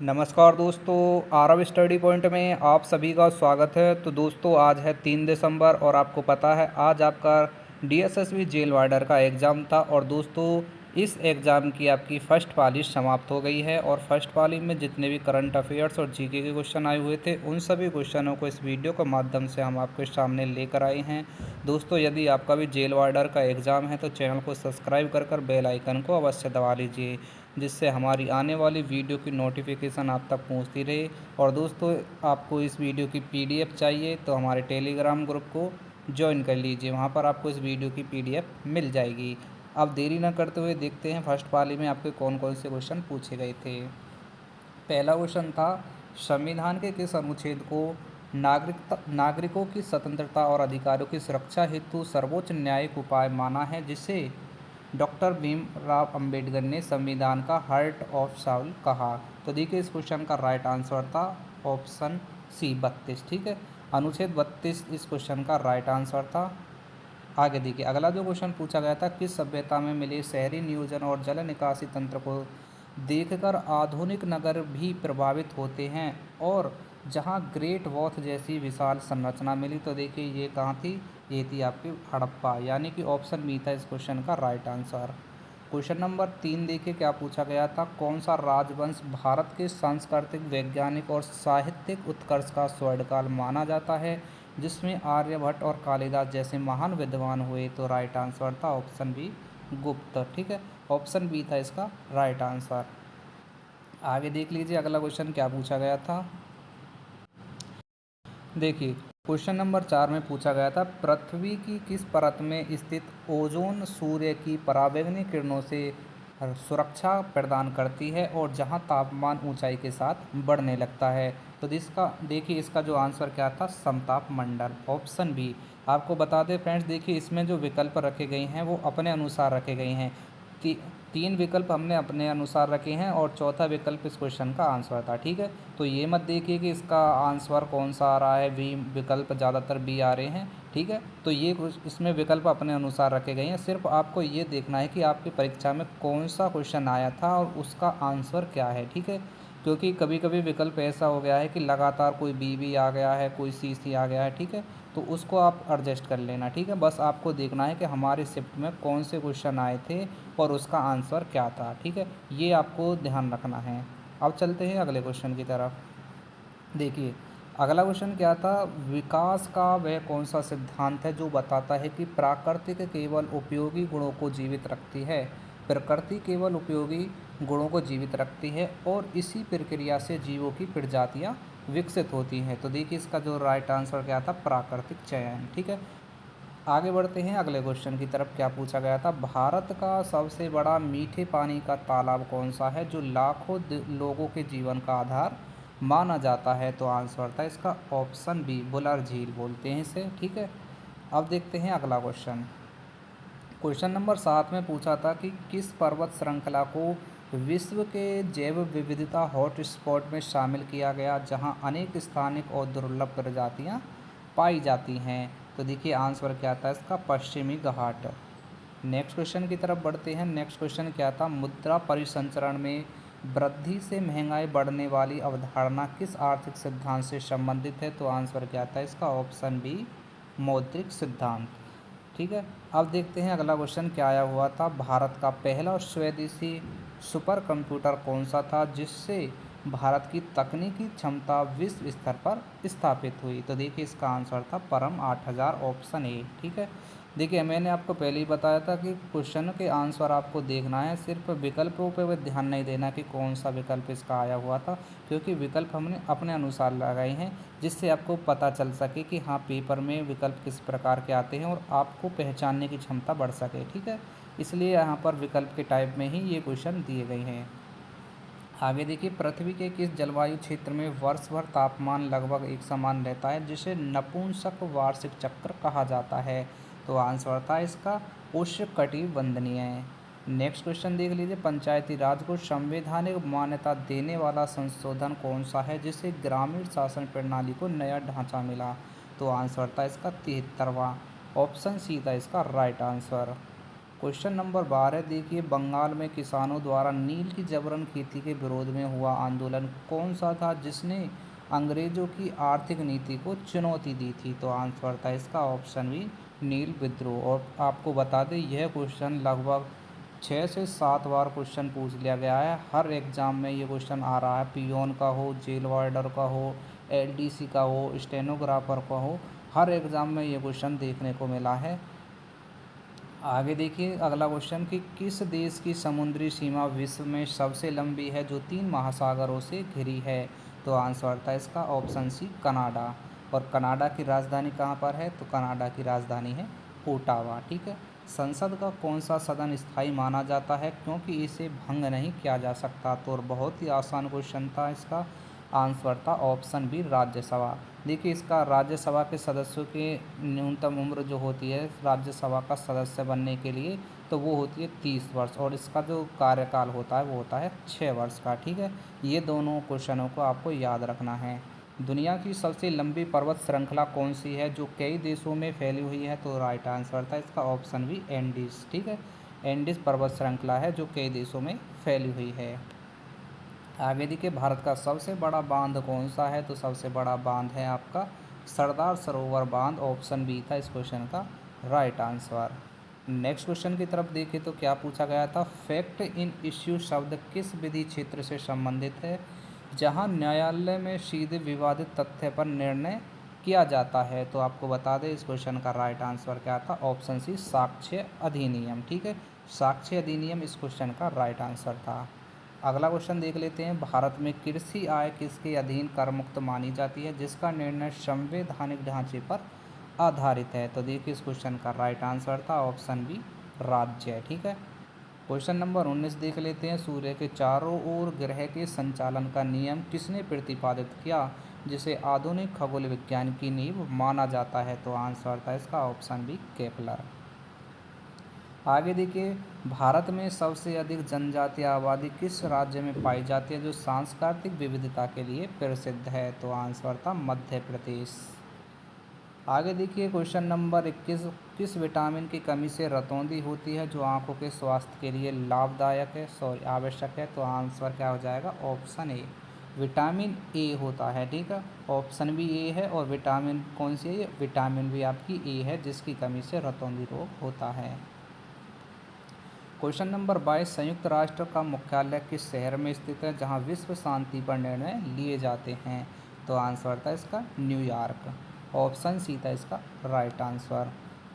नमस्कार दोस्तों, Aarav study point में आप सभी का स्वागत है। तो दोस्तों आज है 3 दिसंबर और आपको पता है आज आपका डीएसएसबी जेल वार्डर का एग्ज़ाम था। और दोस्तों इस एग्ज़ाम की आपकी फ़र्स्ट पाली समाप्त हो गई है और फर्स्ट पाली में जितने भी करंट अफेयर्स और जीके के क्वेश्चन आए हुए थे उन सभी क्वेश्चनों को इस वीडियो के माध्यम से हम आपके सामने लेकर आए हैं। दोस्तों यदि आपका भी जेल वार्डर का एग्ज़ाम है तो चैनल को सब्सक्राइब कर बेल आइकन को अवश्य दबा लीजिए, जिससे हमारी आने वाली वीडियो की नोटिफिकेशन आप तक पहुंचती रहे। और दोस्तों आपको इस वीडियो की पीडीएफ चाहिए तो हमारे टेलीग्राम ग्रुप को ज्वाइन कर लीजिए, वहां पर आपको इस वीडियो की पीडीएफ मिल जाएगी। अब देरी न करते हुए देखते हैं फर्स्ट पाली में आपके कौन कौन से क्वेश्चन पूछे गए थे। पहला क्वेश्चन था, संविधान के किस अनुच्छेद को नागरिकों की स्वतंत्रता और अधिकारों की सुरक्षा हेतु सर्वोच्च न्यायिक उपाय माना है, जिसे डॉक्टर भीमराव अंबेडकर ने संविधान का हार्ट ऑफ साउल कहा? तो देखिए इस क्वेश्चन का राइट आंसर था ऑप्शन सी 32। ठीक है, अनुच्छेद 32 इस क्वेश्चन का राइट आंसर था। आगे देखिए अगला जो क्वेश्चन पूछा गया था, किस सभ्यता में मिले शहरी नियोजन और जल निकासी तंत्र को देखकर आधुनिक नगर भी प्रभावित होते हैं और जहां ग्रेट वॉथ जैसी विशाल संरचना मिली? तो देखिए ये कहाँ थी, ये थी आपकी हड़प्पा, यानी कि ऑप्शन बी था इस क्वेश्चन का राइट आंसर। क्वेश्चन नंबर 3 देखिए क्या पूछा गया था, कौन सा राजवंश भारत के सांस्कृतिक, वैज्ञानिक और साहित्यिक उत्कर्ष का स्वर्णकाल माना जाता है, जिसमें आर्यभट्ट और कालिदास जैसे महान विद्वान हुए? तो राइट आंसर था ऑप्शन बी गुप्त। ठीक है, ऑप्शन बी था इसका राइट आंसर। आगे देख लीजिए अगला क्वेश्चन क्या पूछा गया था। देखिए क्वेश्चन नंबर 4 में पूछा गया था, पृथ्वी की किस परत में स्थित ओजोन सूर्य की पराबैंगनी किरणों से सुरक्षा प्रदान करती है और जहां तापमान ऊंचाई के साथ बढ़ने लगता है? तो इसका देखिए इसका जो आंसर क्या था, समताप मंडल, ऑप्शन बी। आपको बता दें फ्रेंड्स, देखिए इसमें जो विकल्प रखे गए हैं वो अपने अनुसार रखे गए हैं। ती, 3 विकल्प हमने अपने अनुसार रखे हैं और चौथा विकल्प इस क्वेश्चन का आंसर था। ठीक है, तो ये मत देखिए कि इसका आंसर कौन सा आ रहा है, बी विकल्प ज़्यादातर बी आ रहे हैं। ठीक है, तो ये इसमें विकल्प अपने अनुसार रखे गए हैं। सिर्फ आपको ये देखना है कि आपकी परीक्षा में कौन सा क्वेश्चन आया था और उसका आंसर क्या है। ठीक है, क्योंकि कभी कभी विकल्प ऐसा हो गया है कि लगातार कोई बी भी आ गया है, कोई सी सी आ गया है। ठीक है, तो उसको आप एडजस्ट कर लेना। ठीक है, बस आपको देखना है कि हमारे शिफ्ट में कौन से क्वेश्चन आए थे और उसका आंसर क्या था। ठीक है, ये आपको ध्यान रखना है। अब चलते हैं अगले क्वेश्चन की तरफ। देखिए अगला क्वेश्चन क्या था, विकास का वह कौन सा सिद्धांत है जो बताता है कि प्राकृतिक केवल उपयोगी गुणों को जीवित रखती है? प्रकृति केवल उपयोगी गुणों को जीवित रखती है और इसी प्रक्रिया से जीवों की प्रजातियां विकसित होती हैं। तो देखिए इसका जो राइट आंसर क्या था, प्राकृतिक चयन। ठीक है, आगे बढ़ते हैं अगले क्वेश्चन की तरफ। क्या पूछा गया था, भारत का सबसे बड़ा मीठे पानी का तालाब कौन सा है जो लाखों लोगों के जीवन का आधार माना जाता है? तो आंसर था इसका ऑप्शन बी, बुलर झील बोलते हैं इसे। ठीक है, अब देखते हैं अगला क्वेश्चन। क्वेश्चन नंबर 7 में पूछा था कि किस पर्वत श्रृंखला को विश्व के जैव विविधता हॉटस्पॉट में शामिल किया गया, जहां अनेक स्थानिक और दुर्लभ प्रजातियां पाई जाती हैं? तो देखिए आंसर क्या था इसका, पश्चिमी घाट। नेक्स्ट क्वेश्चन की तरफ बढ़ते हैं। नेक्स्ट क्वेश्चन क्या था, मुद्रा परिसंचरण में वृद्धि से महंगाई बढ़ने वाली अवधारणा किस आर्थिक सिद्धांत से संबंधित है? तो आंसर क्या था इसका ऑप्शन बी, मौद्रिक सिद्धांत। ठीक है, अब देखते हैं अगला क्वेश्चन क्या आया हुआ था, भारत का पहला स्वदेशी सुपर कंप्यूटर कौन सा था जिससे भारत की तकनीकी क्षमता विश्व स्तर पर स्थापित हुई? तो देखिए इसका आंसर था परम 8000, ऑप्शन ए। ठीक है, देखिए मैंने आपको पहले ही बताया था कि क्वेश्चन के आंसर आपको देखना है, सिर्फ विकल्पों पर ध्यान नहीं देना कि कौन सा विकल्प इसका आया हुआ था, क्योंकि विकल्प हमने अपने अनुसार लगाए हैं जिससे आपको पता चल सके कि हाँ पेपर में विकल्प किस प्रकार के आते हैं और आपको पहचानने की क्षमता बढ़ सके। ठीक है, इसलिए यहाँ पर विकल्प के टाइप में ही ये क्वेश्चन दिए गए हैं। आगे देखिए, पृथ्वी के किस जलवायु क्षेत्र में वर्ष भर तापमान लगभग एक समान रहता है, जिसे नपुंसक वार्षिक चक्र कहा जाता है? तो आंसर था इसका उष्णकटिबंधीय। नेक्स्ट क्वेश्चन देख लीजिए, पंचायती राज को संवैधानिक मान्यता देने वाला संशोधन कौन सा है जिससे ग्रामीण शासन प्रणाली को नया ढांचा मिला? तो आंसर था इसका 73वां, ऑप्शन सी था इसका राइट आंसर। क्वेश्चन नंबर 12 देखिए, बंगाल में किसानों द्वारा नील की जबरन खेती के विरोध में हुआ आंदोलन कौन सा था जिसने अंग्रेजों की आर्थिक नीति को चुनौती दी थी? तो आंसर था इसका ऑप्शन बी, नील विद्रोह। और आपको बता दें यह क्वेश्चन लगभग 6 से 7 बार क्वेश्चन पूछ लिया गया है। हर एग्ज़ाम में ये क्वेश्चन आ रहा है, पियोन का हो, जेल वार्डर का हो, एलडीसी का हो, स्टेनोग्राफर का हो, हर एग्ज़ाम में ये क्वेश्चन देखने को मिला है। आगे देखिए अगला क्वेश्चन कि किस देश की समुद्री सीमा विश्व में सबसे लंबी है जो 3 महासागरों से घिरी है? तो आंसर था इसका ऑप्शन सी, कनाडा। और कनाडा की राजधानी कहाँ पर है? तो कनाडा की राजधानी है ओटावा। ठीक है। संसद का कौन सा सदन स्थायी माना जाता है क्योंकि इसे भंग नहीं किया जा सकता? तो और बहुत ही आसान क्वेश्चन था, इसका आंसर था ऑप्शन बी, राज्यसभा। देखिए इसका राज्यसभा के सदस्यों की न्यूनतम उम्र जो होती है राज्यसभा का सदस्य बनने के लिए, तो वो होती है 30 वर्ष, और इसका जो कार्यकाल होता है वो होता है 6 वर्ष का। ठीक है। ये दोनों क्वेश्चनों को आपको याद रखना है। दुनिया की सबसे लंबी पर्वत श्रृंखला कौन सी है जो कई देशों में फैली हुई है? तो राइट आंसर था इसका ऑप्शन बी, एंडीज। ठीक है। एंडीज पर्वत श्रृंखला है जो कई देशों में फैली हुई है। आगे देखिए, भारत का सबसे बड़ा बांध कौन सा है? तो सबसे बड़ा बांध है आपका सरदार सरोवर बांध। ऑप्शन बी था इस क्वेश्चन का राइट आंसर। नेक्स्ट क्वेश्चन की तरफ देखिए तो क्या पूछा गया था, फैक्ट इन इश्यू शब्द किस विधि क्षेत्र से संबंधित है जहां न्यायालय में सीधे विवादित तथ्य पर निर्णय किया जाता है? तो आपको बता दें इस क्वेश्चन का राइट आंसर क्या था? ऑप्शन सी, साक्ष्य अधिनियम। ठीक है। साक्ष्य अधिनियम इस क्वेश्चन का राइट आंसर था। अगला क्वेश्चन देख लेते हैं, भारत में कृषि आय किसके अधीन कर मुक्त मानी जाती है जिसका निर्णय संवैधानिक ढांचे पर आधारित है? तो देखिए इस क्वेश्चन का राइट आंसर था ऑप्शन बी, राज्य। ठीक है। क्वेश्चन नंबर 19 देख लेते हैं, सूर्य के चारों ओर ग्रह के संचालन का नियम किसने प्रतिपादित किया जिसे आधुनिक खगोल विज्ञान की नींव माना जाता है? तो आंसर था इसका ऑप्शन बी, केपलर। आगे देखिए, भारत में सबसे अधिक जनजातीय आबादी किस राज्य में पाई जाती है जो सांस्कृतिक विविधता के लिए प्रसिद्ध है? तो आंसर था मध्य प्रदेश। आगे देखिए क्वेश्चन नंबर 21, किस विटामिन की कमी से रतौंधी होती है जो आंखों के स्वास्थ्य के लिए लाभदायक है, सॉरी आवश्यक है? तो आंसर क्या हो जाएगा? ऑप्शन ए, विटामिन ए होता है। ठीक है। ऑप्शन भी ए है, और विटामिन कौन सी है? ये विटामिन भी आपकी ए है जिसकी कमी से रतौंधी रोग होता है। क्वेश्चन नंबर 22, संयुक्त राष्ट्र का मुख्यालय किस शहर में स्थित है जहां विश्व शांति पर निर्णय लिए जाते हैं? तो आंसर था इसका न्यूयॉर्क। ऑप्शन सी था इसका राइट आंसर।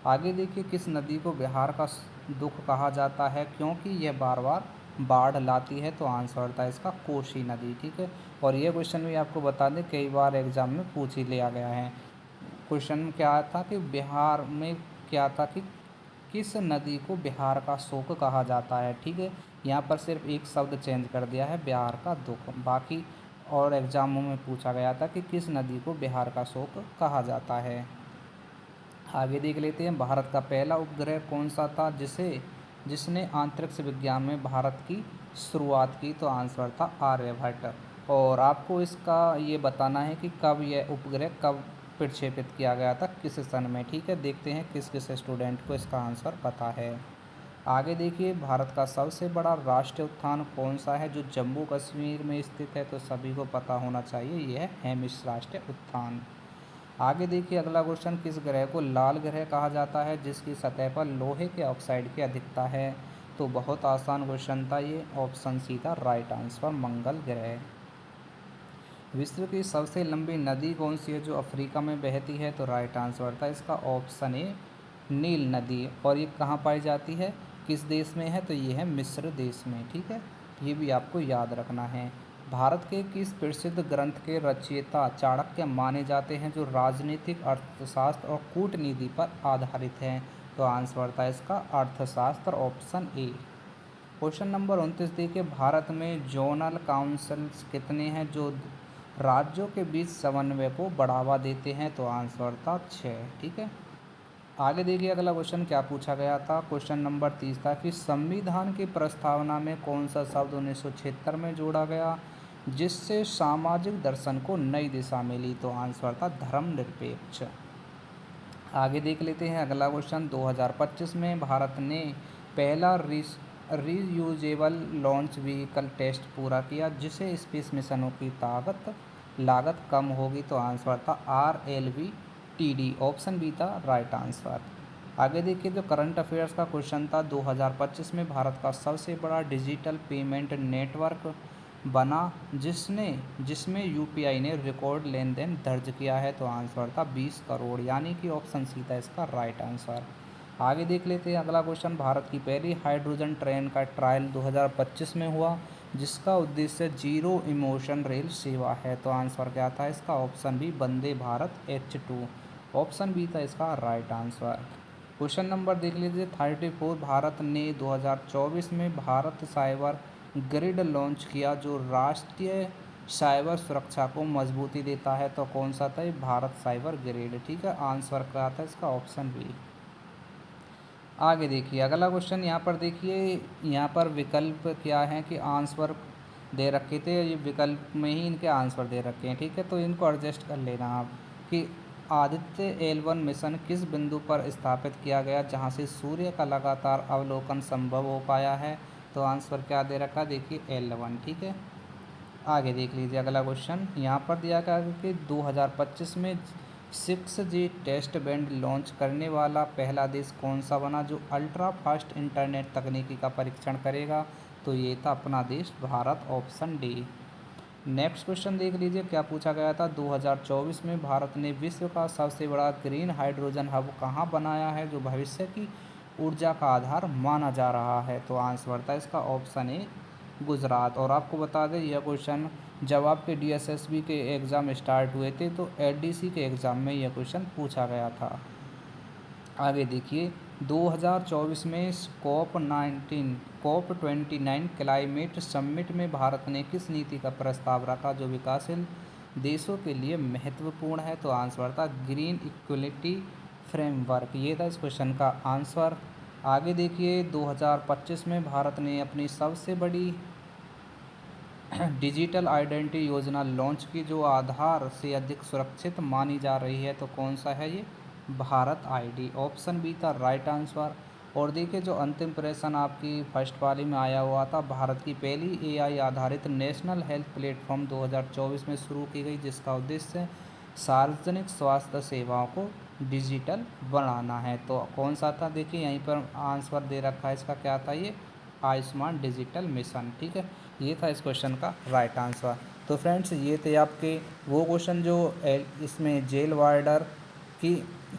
आगे देखिए, किस नदी को बिहार का दुख कहा जाता है क्योंकि यह बार बार बाढ़ लाती है? तो आंसर था इसका कोसी नदी। ठीक है। और ये क्वेश्चन भी आपको बता दें कई बार एग्जाम में पूछ ही लिया गया है। क्वेश्चन क्या था कि बिहार में क्या था कि किस नदी को बिहार का शोक कहा जाता है? ठीक है। यहाँ पर सिर्फ एक शब्द चेंज कर दिया है, बिहार का दुख। बाकी और एग्जामों में पूछा गया था कि किस नदी को बिहार का शोक कहा जाता है। आगे देख लेते हैं, भारत का पहला उपग्रह कौन सा था जिसने अंतरिक्ष विज्ञान में भारत की शुरुआत की? तो आंसर था आर्यभट्ट। और आपको इसका ये बताना है कि कब यह उपग्रह कब प्रक्षेपित किया गया था, किस सन में? ठीक है। देखते हैं किस किस स्टूडेंट को इसका आंसर पता है। आगे देखिए, भारत का सबसे बड़ा राष्ट्रीय उद्यान कौन सा है जो जम्मू कश्मीर में स्थित है? तो सभी को पता होना चाहिए, यह है हेमिस राष्ट्रीय उद्यान। आगे देखिए अगला क्वेश्चन, किस ग्रह को लाल ग्रह कहा जाता है जिसकी सतह पर लोहे के ऑक्साइड की अधिकता है? तो बहुत आसान क्वेश्चन था ये, ऑप्शन सी था राइट आंसर, मंगल ग्रह। विश्व की सबसे लंबी नदी कौन सी है जो अफ्रीका में बहती है? तो राइट आंसर था इसका ऑप्शन ए, नील नदी। और ये कहाँ पाई जाती है, किस देश में है? तो ये है मिस्र देश में। ठीक है। ये भी आपको याद रखना है। भारत के किस प्रसिद्ध ग्रंथ के रचयिता चाणक्य माने जाते हैं जो राजनीतिक, अर्थशास्त्र और कूटनीति पर आधारित हैं? तो आंसर था इसका अर्थशास्त्र, ऑप्शन ए। क्वेश्चन नंबर 29 देखिए, भारत में जोनल काउंसिल्स कितने हैं जो राज्यों के बीच समन्वय को बढ़ावा देते हैं? तो आंसर था 6। ठीक है। आगे देखिए अगला क्वेश्चन क्या पूछा गया था, क्वेश्चन नंबर 30 था कि संविधान की प्रस्तावना में कौन सा शब्द 1976 में जोड़ा गया जिससे सामाजिक दर्शन को नई दिशा मिली? तो आंसर था धर्मनिरपेक्ष। आगे देख लेते हैं अगला क्वेश्चन, 2025 में भारत ने पहला रीयूजेबल लॉन्च व्हीकल टेस्ट पूरा किया जिसे स्पेस मिशनों की लागत कम होगी? तो आंसर था RLV-TD, ऑप्शन बी था राइट आंसर। आगे देखिए, जो करंट अफेयर्स का क्वेश्चन था, 2025 में भारत का सबसे बड़ा डिजिटल पेमेंट नेटवर्क बना जिसमें यूपीआई ने रिकॉर्ड लेन देन दर्ज किया है? तो आंसर था 20 करोड़, यानी कि ऑप्शन सी था इसका राइट आंसर। आगे देख लेते हैं अगला क्वेश्चन, भारत की पहली हाइड्रोजन ट्रेन का ट्रायल 2025 में हुआ जिसका उद्देश्य जीरो इमोशन रेल सेवा है? तो आंसर क्या था इसका? Option B Vande Bharat H2, option B था इसका राइट आंसर। क्वेश्चन नंबर देख लीजिए 34, भारत ने 2024 में भारत साइबर ग्रिड लॉन्च किया जो राष्ट्रीय साइबर सुरक्षा को मजबूती देता है? तो कौन सा था ये? भारत साइबर ग्रिड, ठीक है। आंसर क्या था इसका? Option B. आगे देखिए अगला क्वेश्चन, यहाँ पर देखिए, यहाँ पर विकल्प क्या है कि आंसर दे रखे थे, ये विकल्प में ही इनके आंसर दे रखे हैं, ठीक है। तो इनको एडजस्ट कर लेना आप कि आदित्य L1 मिशन किस बिंदु पर स्थापित किया गया जहाँ से सूर्य का लगातार अवलोकन संभव हो पाया है? तो आंसर क्या दे रखा? देखिए L1, ठीक है। आगे देख लीजिए अगला क्वेश्चन, यहाँ पर दिया गया है कि 2025 में 6G टेस्ट बैंड लॉन्च करने वाला पहला देश कौन सा बना जो अल्ट्रा फास्ट इंटरनेट तकनीकी का परीक्षण करेगा? तो ये था अपना देश Bharat, option D. Next question देख लीजिए क्या पूछा गया था, 2024 में भारत ने विश्व का सबसे बड़ा ग्रीन हाइड्रोजन हब कहाँ बनाया है जो भविष्य की ऊर्जा का आधार माना जा रहा है? तो आंसर था इसका ऑप्शन ए गुजरात। और आपको बता दें यह क्वेश्चन जब आपके DSSB के एग्ज़ाम स्टार्ट हुए थे तो ADC के एग्ज़ाम में यह क्वेश्चन पूछा गया था। आगे देखिए 2024 में COP29 क्लाइमेट समिट में भारत ने किस नीति का प्रस्ताव रखा जो विकासशील देशों के लिए महत्वपूर्ण है? तो आंसर था ग्रीन इक्वलिटी फ्रेमवर्क, ये था इस क्वेश्चन का आंसर। आगे देखिए 2025 में भारत ने अपनी सबसे बड़ी डिजिटल आइडेंटिटी योजना लॉन्च की जो आधार से अधिक सुरक्षित मानी जा रही है? तो कौन सा है ये? भारत ID, ऑप्शन बी था राइट आंसर। और देखिए जो अंतिम प्रश्न आपकी फर्स्ट पाली में आया हुआ था, भारत की पहली AI आधारित नेशनल हेल्थ प्लेटफॉर्म 2024 में शुरू की गई जिसका उद्देश्य सार्वजनिक स्वास्थ्य सेवाओं को डिजिटल बनाना है? तो कौन सा था? देखिए यहीं पर आंसर दे रखा है इसका, क्या था ये? आयुष्मान डिजिटल मिशन, ठीक है। ये था इस क्वेश्चन का राइट आंसर। तो फ्रेंड्स ये थे आपके वो क्वेश्चन जो इसमें जेल वार्डर की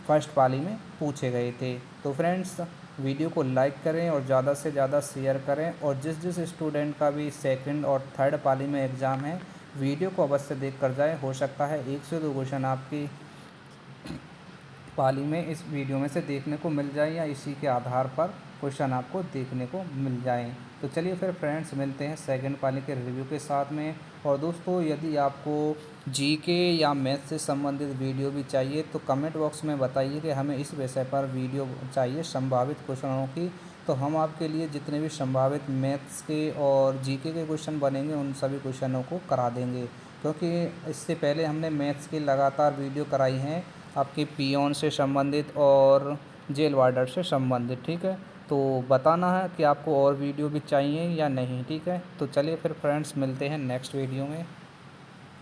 फर्स्ट पाली में पूछे गए थे। तो फ्रेंड्स वीडियो को लाइक करें और ज़्यादा से ज़्यादा शेयर करें, और जिस स्टूडेंट का भी सेकंड और थर्ड पाली में एग्ज़ाम है वीडियो को अवश्य देख कर जाए। हो सकता है 1 से 2 क्वेश्चन आपकी पाली में इस वीडियो में से देखने को मिल जाए या इसी के आधार पर क्वेश्चन आपको देखने को मिल जाएं। तो चलिए फिर फ्रेंड्स मिलते हैं सेकंड पाली के रिव्यू के साथ में। और दोस्तों यदि आपको जीके या मैथ से संबंधित वीडियो भी चाहिए तो कमेंट बॉक्स में बताइए कि हमें इस विषय पर वीडियो चाहिए संभावित क्वेश्चनों की, तो हम आपके लिए जितने भी संभावित मैथ्स के और जीके के क्वेश्चन बनेंगे उन सभी क्वेश्चनों को करा देंगे। क्योंकि इससे पहले हमने मैथ्स की लगातार वीडियो कराई हैं आपके पियोन से संबंधित और जेल वार्डर से संबंधित, ठीक है। तो बताना है कि आपको और वीडियो भी चाहिए या नहीं, ठीक है। तो चलिए फिर फ्रेंड्स मिलते हैं नेक्स्ट वीडियो में।